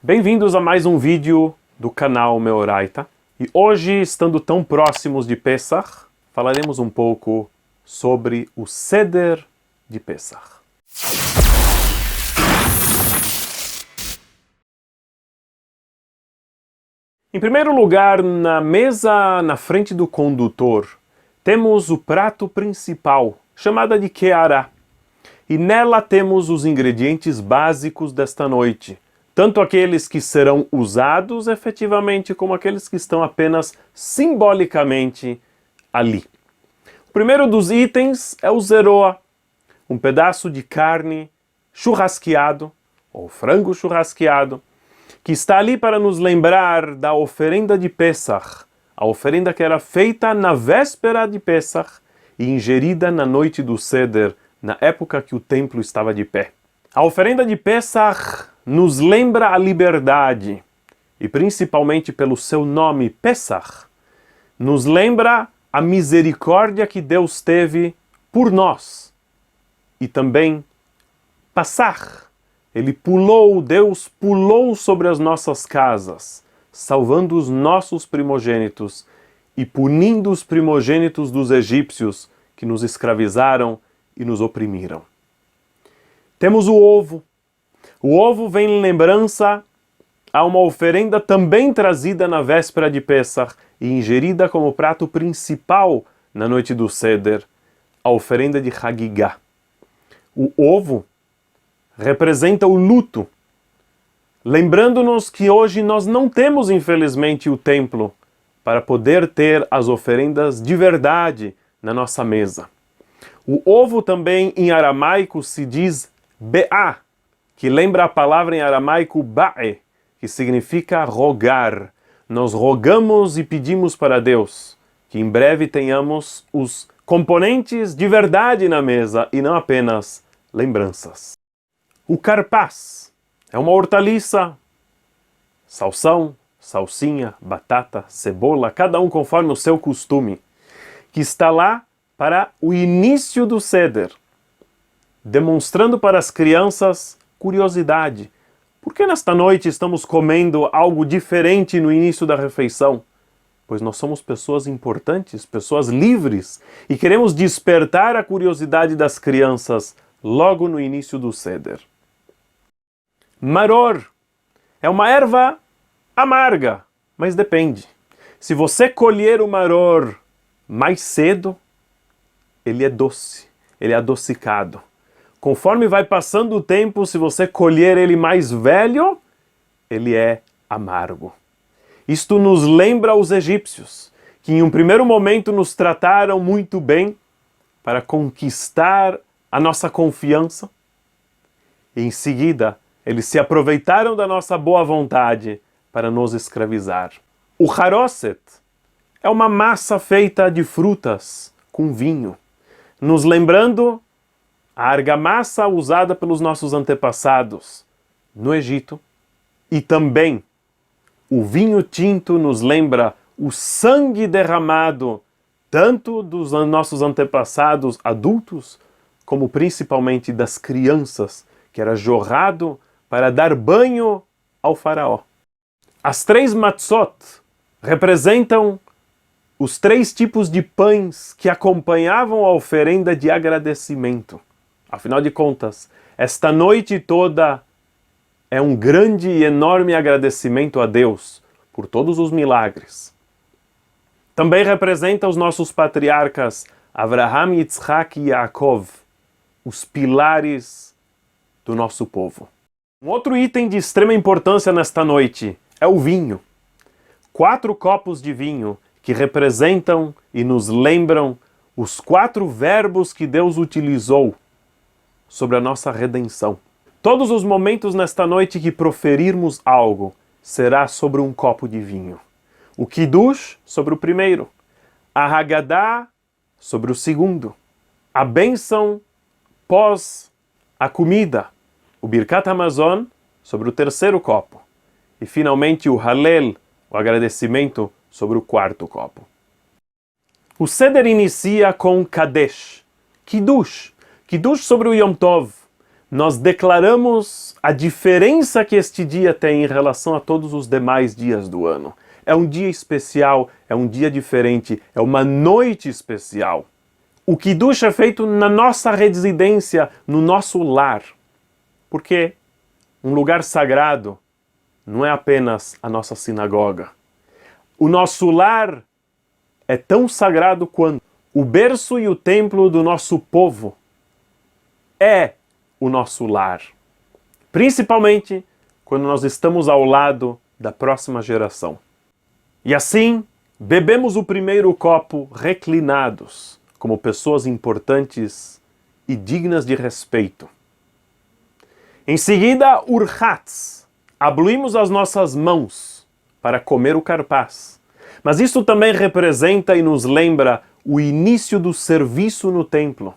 Bem-vindos a mais um vídeo do canal Meoraita. E hoje, estando tão próximos de Pesach, falaremos um pouco sobre o Seder de Pesach. Em primeiro lugar, na mesa na frente do condutor, temos o prato principal, chamada de Keará. E nela temos os ingredientes básicos desta noite. Tanto aqueles que serão usados efetivamente, como aqueles que estão apenas simbolicamente ali. O primeiro dos itens é o zeroa, um pedaço de carne churrasqueado, ou frango churrasqueado, que está ali para nos lembrar da oferenda de Pesach, a oferenda que era feita na véspera de Pesach e ingerida na noite do Seder, na época que o templo estava de pé. A oferenda de Pesach nos lembra a liberdade, e principalmente pelo seu nome, Pesach, nos lembra a misericórdia que Deus teve por nós. E também Passach, Deus pulou sobre as nossas casas, salvando os nossos primogênitos e punindo os primogênitos dos egípcios que nos escravizaram e nos oprimiram. Temos o ovo. O ovo vem em lembrança a uma oferenda também trazida na véspera de Pesach e ingerida como prato principal na noite do Seder, a oferenda de Hagigah. O ovo representa o luto, lembrando-nos que hoje nós não temos, infelizmente, o templo para poder ter as oferendas de verdade na nossa mesa. O ovo também em aramaico se diz be'ah, que lembra a palavra em aramaico ba'e, que significa rogar. Nós rogamos e pedimos para Deus que em breve tenhamos os componentes de verdade na mesa e não apenas lembranças. O carpaz é uma hortaliça, salsão, salsinha, batata, cebola, cada um conforme o seu costume, que está lá para o início do Seder, demonstrando para as crianças curiosidade. Por que nesta noite estamos comendo algo diferente no início da refeição? Pois nós somos pessoas importantes, pessoas livres, e queremos despertar a curiosidade das crianças logo no início do Seder. Maror é uma erva amarga, mas depende. Se você colher o maror mais cedo, ele é doce, ele é adocicado. Conforme vai passando o tempo, se você colher ele mais velho, ele é amargo. Isto nos lembra os egípcios, que em um primeiro momento nos trataram muito bem para conquistar a nossa confiança. E em seguida, eles se aproveitaram da nossa boa vontade para nos escravizar. O haroset é uma massa feita de frutas com vinho, nos lembrando a argamassa usada pelos nossos antepassados no Egito, e também o vinho tinto nos lembra o sangue derramado tanto dos nossos antepassados adultos, como principalmente das crianças, que era jorrado para dar banho ao faraó. As 3 matzot representam os 3 tipos de pães que acompanhavam a oferenda de agradecimento. Afinal de contas, esta noite toda é um grande e enorme agradecimento a Deus por todos os milagres. Também representa os nossos patriarcas Avraham, Yitzhak e Yaakov, os pilares do nosso povo. Um outro item de extrema importância nesta noite é o vinho. 4 copos de vinho que representam e nos lembram os 4 verbos que Deus utilizou sobre a nossa redenção. Todos os momentos nesta noite que proferirmos algo será sobre um copo de vinho. O Kiddush sobre o primeiro, a Haggadah sobre o segundo, a bênção pós a comida, o Birkat Hamazon sobre o terceiro copo e finalmente o Hallel, o agradecimento, sobre o 4º copo. O Seder inicia com Kadesh, Kiddush sobre o Yom Tov, nós declaramos a diferença que este dia tem em relação a todos os demais dias do ano. É um dia especial, é um dia diferente, é uma noite especial. O Kiddush é feito na nossa residência, no nosso lar. Porque um lugar sagrado não é apenas a nossa sinagoga. O nosso lar é tão sagrado quanto o berço e o templo do nosso povo é o nosso lar. Principalmente quando nós estamos ao lado da próxima geração. E assim, bebemos o primeiro copo reclinados, como pessoas importantes e dignas de respeito. Em seguida, urhatz, abluímos as nossas mãos para comer o carpaz. Mas isso também representa e nos lembra o início do serviço no templo,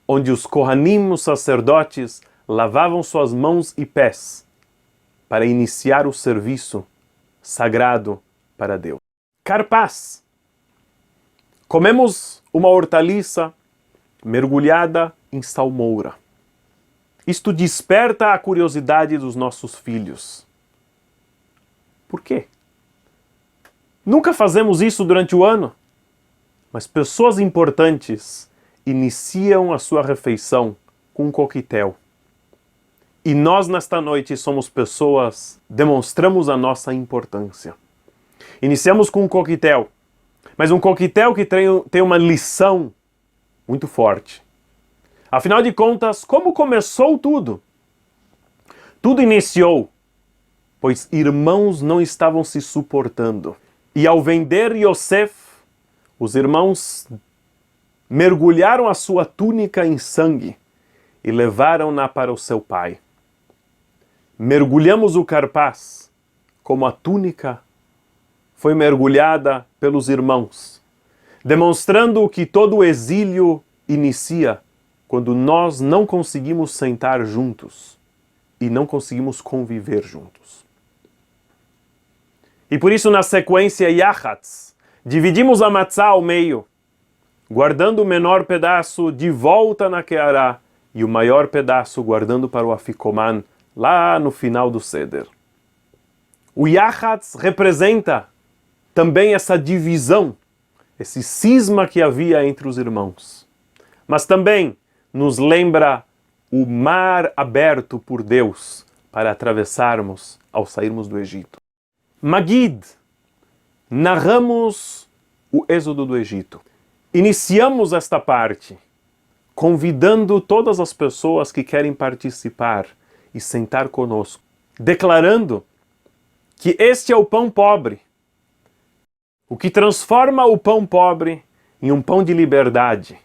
onde os Kohanim, os sacerdotes, lavavam suas mãos e pés para iniciar o serviço sagrado para Deus. Carpaz. Comemos uma hortaliça mergulhada em salmoura. Isto desperta a curiosidade dos nossos filhos. Por quê? Nunca fazemos isso durante o ano, mas pessoas importantes iniciam a sua refeição com um coquetel. E nós, nesta noite, somos pessoas, demonstramos a nossa importância. Iniciamos com um coquetel, mas um coquetel que tem uma lição muito forte. Afinal de contas, como começou tudo? Tudo iniciou, pois irmãos não estavam se suportando. E ao vender Yosef, os irmãos mergulharam a sua túnica em sangue e levaram-na para o seu pai. Mergulhamos o carpaz, como a túnica foi mergulhada pelos irmãos, demonstrando que todo o exílio inicia quando nós não conseguimos sentar juntos e não conseguimos conviver juntos. E por isso, na sequência, Yachatz, dividimos a matzá ao meio, guardando o menor pedaço de volta na Keará e o maior pedaço guardando para o Afikoman, lá no final do Seder. O Yachatz representa também essa divisão, esse cisma que havia entre os irmãos. Mas também nos lembra o mar aberto por Deus para atravessarmos ao sairmos do Egito. Magid, narramos o êxodo do Egito. Iniciamos esta parte convidando todas as pessoas que querem participar e sentar conosco, declarando que este é o pão pobre. O que transforma o pão pobre em um pão de liberdade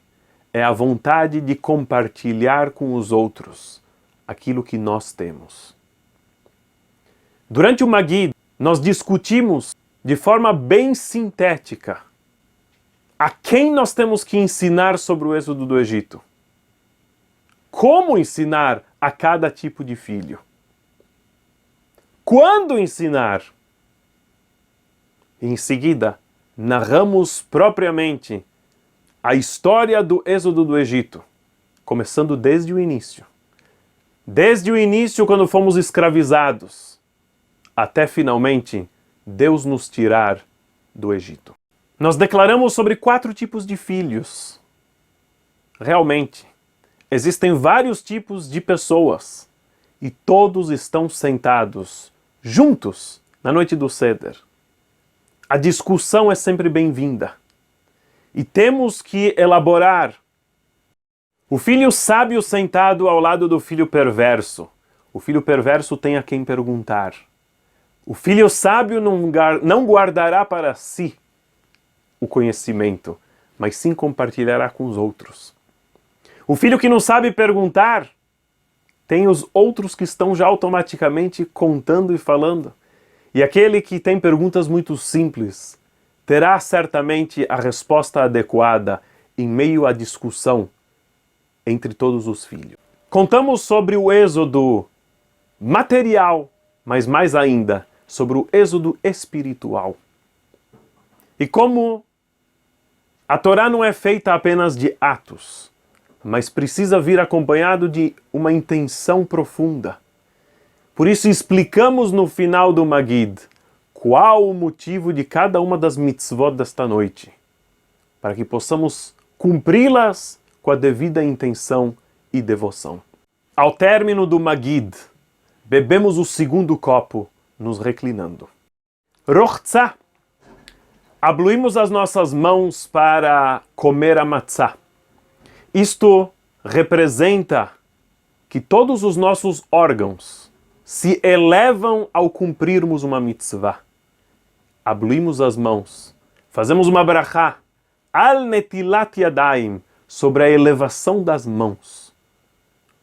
é a vontade de compartilhar com os outros aquilo que nós temos. Durante o Magid, nós discutimos de forma bem sintética a quem nós temos que ensinar sobre o êxodo do Egito. Como ensinar a cada tipo de filho. Quando ensinar? Em seguida, narramos propriamente a história do êxodo do Egito, começando desde o início. Desde o início, quando fomos escravizados, até finalmente Deus nos tirar do Egito. Nós declaramos sobre 4 tipos de filhos. Realmente, existem vários tipos de pessoas e todos estão sentados juntos na noite do Seder. A discussão é sempre bem-vinda. E temos que elaborar. O filho sábio sentado ao lado do filho perverso. O filho perverso tem a quem perguntar. O filho sábio não guardará para si o conhecimento, mas sim compartilhará com os outros. O filho que não sabe perguntar, tem os outros que estão já automaticamente contando e falando. E aquele que tem perguntas muito simples, terá certamente a resposta adequada em meio à discussão entre todos os filhos. Contamos sobre o êxodo material, mas mais ainda, sobre o êxodo espiritual. E como a Torá não é feita apenas de atos, mas precisa vir acompanhado de uma intenção profunda. Por isso explicamos no final do Magid qual o motivo de cada uma das mitzvot desta noite, para que possamos cumpri-las com a devida intenção e devoção. Ao término do Magid, bebemos o segundo copo, nos reclinando. Rochtzah. Abluímos as nossas mãos para comer a matzá. Isto representa que todos os nossos órgãos se elevam ao cumprirmos uma mitzvah. Abluímos as mãos, fazemos uma brachá, al netilat yadayim, sobre a elevação das mãos.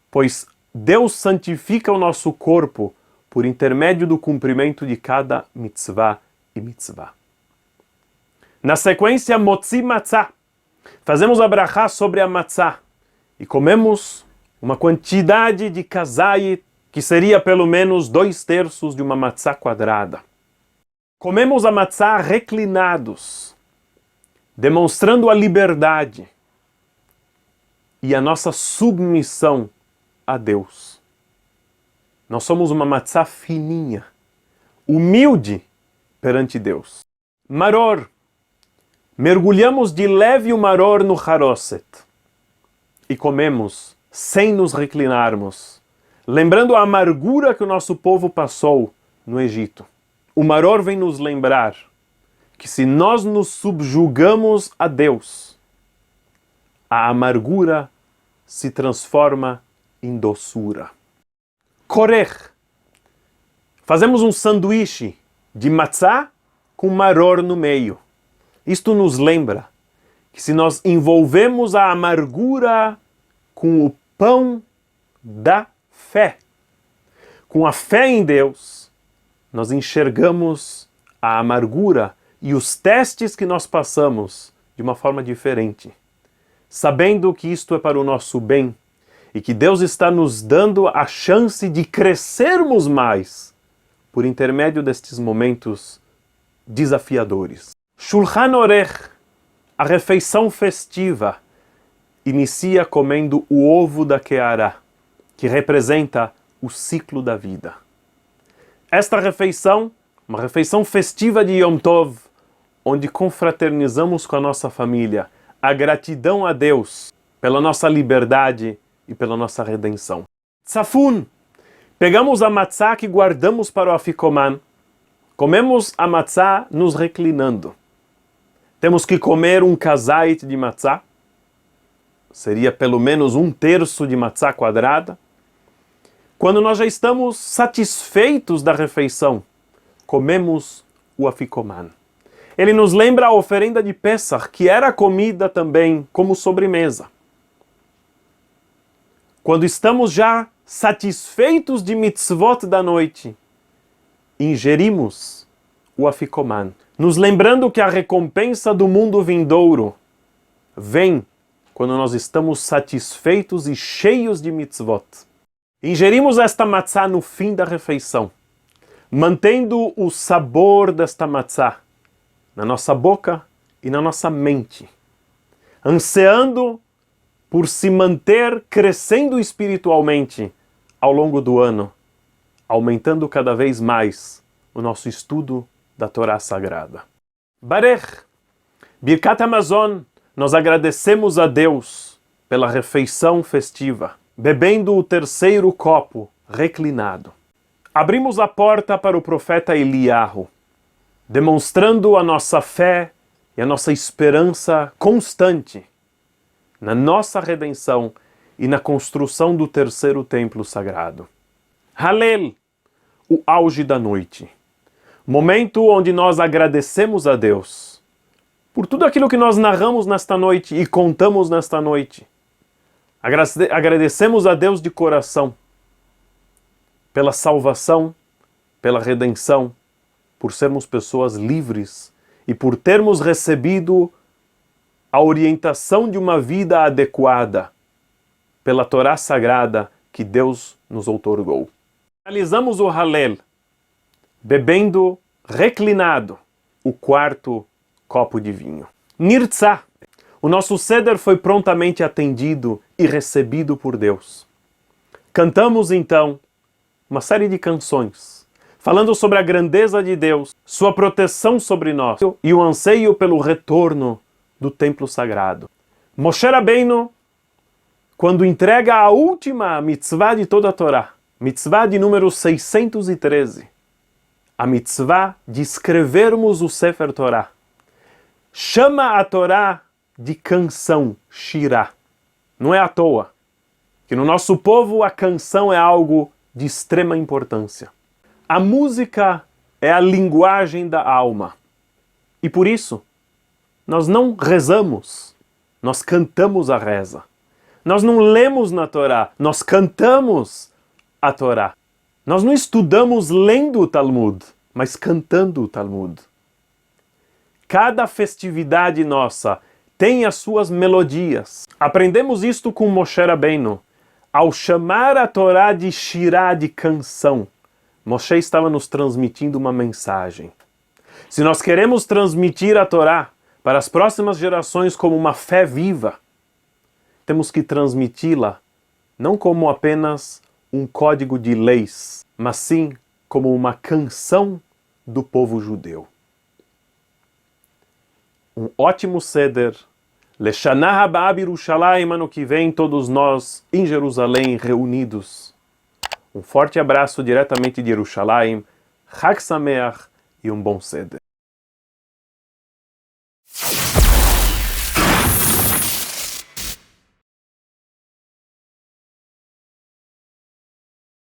Pois Deus santifica o nosso corpo por intermédio do cumprimento de cada mitzvah e mitzvah. Na sequência, motzi matzah. Fazemos a brachá sobre a matzá e comemos uma quantidade de kazayit, que seria pelo menos 2/3 de uma matzá quadrada. Comemos a matzá reclinados, demonstrando a liberdade e a nossa submissão a Deus. Nós somos uma matzá fininha, humilde perante Deus. Maror. Mergulhamos de leve o maror no haroset e comemos sem nos reclinarmos, lembrando a amargura que o nosso povo passou no Egito. O maror vem nos lembrar que se nós nos subjugamos a Deus, a amargura se transforma em doçura. Korech. Fazemos um sanduíche de matzá com maror no meio. Isto nos lembra que se nós envolvemos a amargura com o pão da fé, com a fé em Deus, nós enxergamos a amargura e os testes que nós passamos de uma forma diferente, sabendo que isto é para o nosso bem e que Deus está nos dando a chance de crescermos mais por intermédio destes momentos desafiadores. Shulchan Orech, a refeição festiva, inicia comendo o ovo da Keará, que representa o ciclo da vida. Esta refeição, uma refeição festiva de Yom Tov, onde confraternizamos com a nossa família, a gratidão a Deus pela nossa liberdade e pela nossa redenção. Tzafun, pegamos a matzá que guardamos para o afikoman, comemos a matzá nos reclinando. Temos que comer um kazait de matzá, seria pelo menos 1/3 de matzá quadrada. Quando nós já estamos satisfeitos da refeição, comemos o afikoman. Ele nos lembra a oferenda de Pesach, que era comida também como sobremesa. Quando estamos já satisfeitos de mitzvot da noite, ingerimos o afikoman, nos lembrando que a recompensa do mundo vindouro vem quando nós estamos satisfeitos e cheios de mitzvot. Ingerimos esta matzá no fim da refeição, mantendo o sabor desta matzá na nossa boca e na nossa mente, ansiando por se manter crescendo espiritualmente ao longo do ano, aumentando cada vez mais o nosso estudo da Torá Sagrada. Barech, Birkat Hamazon, nós agradecemos a Deus pela refeição festiva, bebendo o terceiro copo reclinado. Abrimos a porta para o profeta Eliyahu, demonstrando a nossa fé e a nossa esperança constante na nossa redenção e na construção do terceiro templo sagrado. Halel, o auge da noite. Momento onde nós agradecemos a Deus por tudo aquilo que nós narramos nesta noite e contamos nesta noite. Agradecemos a Deus de coração pela salvação, pela redenção, por sermos pessoas livres e por termos recebido a orientação de uma vida adequada pela Torá Sagrada que Deus nos outorgou. Finalizamos o Halel bebendo reclinado o quarto copo de vinho. Nirtzah, O nosso Seder foi prontamente atendido e recebido por Deus. Cantamos então uma série de canções falando sobre a grandeza de Deus, sua proteção sobre nós e o anseio pelo retorno do templo sagrado. Moshe Rabbeinu, quando entrega a última mitzvah de toda a Torá, mitzvah de número 613, a mitzvah de escrevermos o Sefer Torá, chama a Torá de canção, shirá. Não é à toa que no nosso povo a canção é algo de extrema importância. A música é a linguagem da alma. E por isso, nós não rezamos, nós cantamos a reza. Nós não lemos na Torá, nós cantamos a Torá. Nós não estudamos lendo o Talmud, mas cantando o Talmud. Cada festividade nossa tem as suas melodias. Aprendemos isto com Moshe Rabbeinu. Ao chamar a Torá de shirá, de canção, Moshe estava nos transmitindo uma mensagem. Se nós queremos transmitir a Torá para as próximas gerações como uma fé viva, temos que transmiti-la não como apenas um código de leis, mas sim como uma canção do povo judeu. Um ótimo Seder. Leshanah Haba Birushalayim, ano que vem, todos nós em Jerusalém reunidos. Um forte abraço diretamente de Jerusalém. Chag Sameach e um bom Seder.